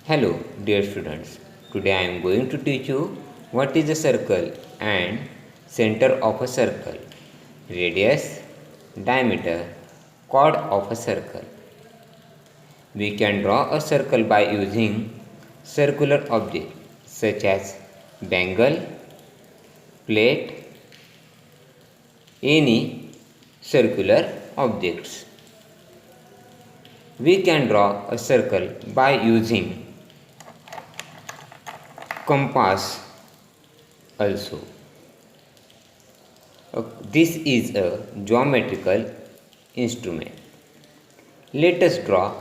Hello, dear students. Today I am going to teach you what is a circle and center of a circle, radius, diameter, chord of a circle. We can draw a circle by using circular objects such as bangle, plate, any circular objects. We can draw a circle by using compass also. This is a geometrical instrument. Let us draw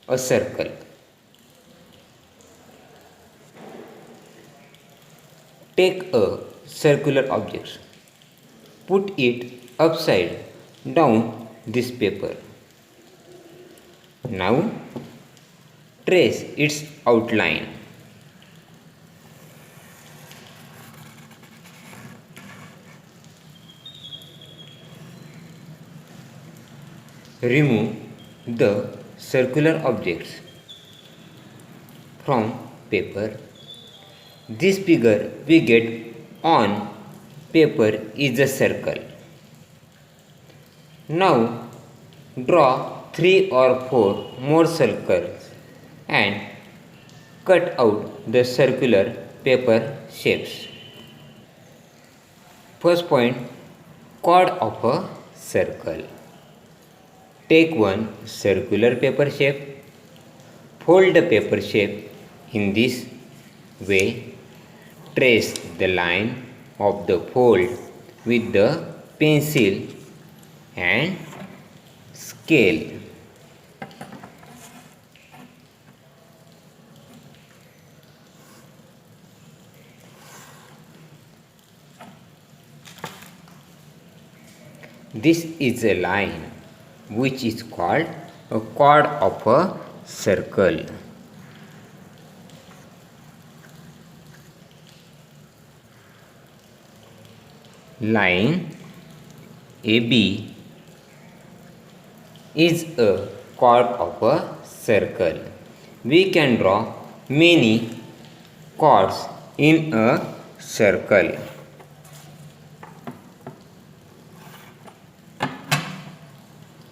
a circle. Take a circular object. Put it upside down this paper. Now trace its outline. Remove the circular objects from paper. This figure we get on paper is a circle. Now draw 3 or 4 more circles and cut out the circular paper shapes. First point, chord of a circle. Take one circular paper shape, fold the paper shape in this way, trace the line of the fold with the pencil and scale. This is a line which is called a chord of a circle. Line AB is a chord of a circle. We can draw many chords in a circle.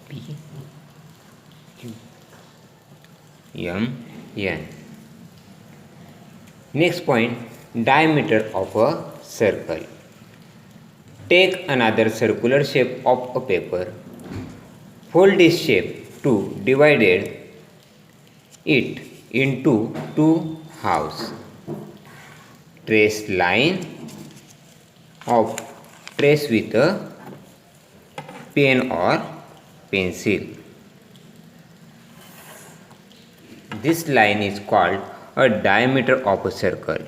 P, Q, M, N. Next point, diameter of a circle. Take another circular shape of a paper. Fold this shape to divide it into two halves. Trace with a pen or pencil. This line is called a diameter of a circle.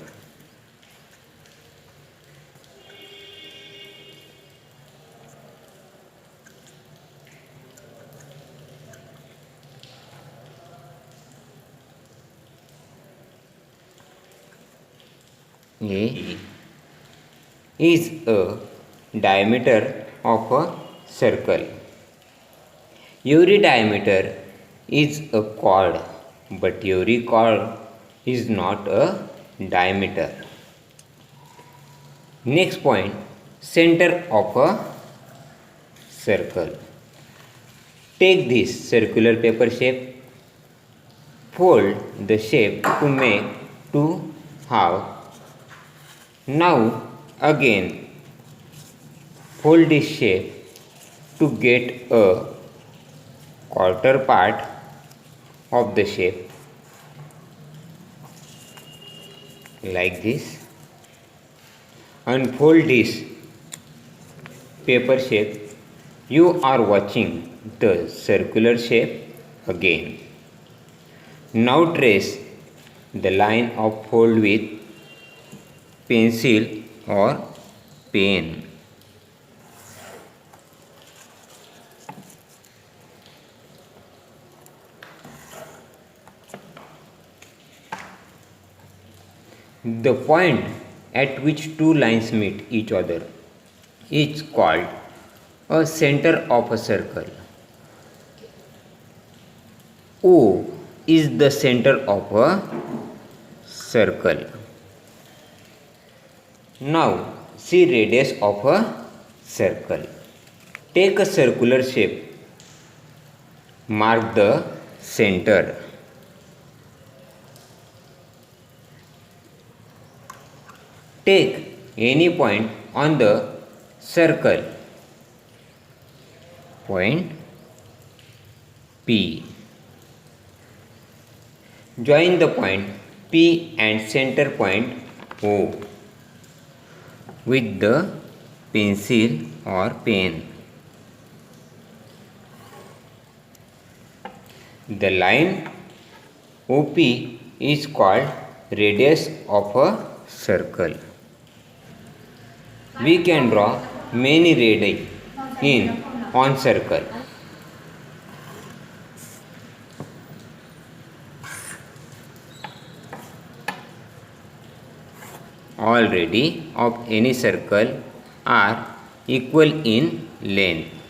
A is a diameter of a circle. Every diameter is a chord, but every chord is not a diameter. Next point, center of a circle. Take this circular paper shape, fold the shape to make two halves. Now again fold this shape to get a quarter part of the shape like this. Unfold this paper shape. You are watching the circular shape again. Now trace the line of fold with pencil or pen. The point at which two lines meet each other is called a center of a circle. O is the center of a circle. Now see radius of a circle. Take a circular shape. Mark the center. Take any point on the circle. Point P. Join the point P and center point O with the pencil or pen. The line OP is called radius of a circle. We can draw many radii on circle. All radii of any circle are equal in length.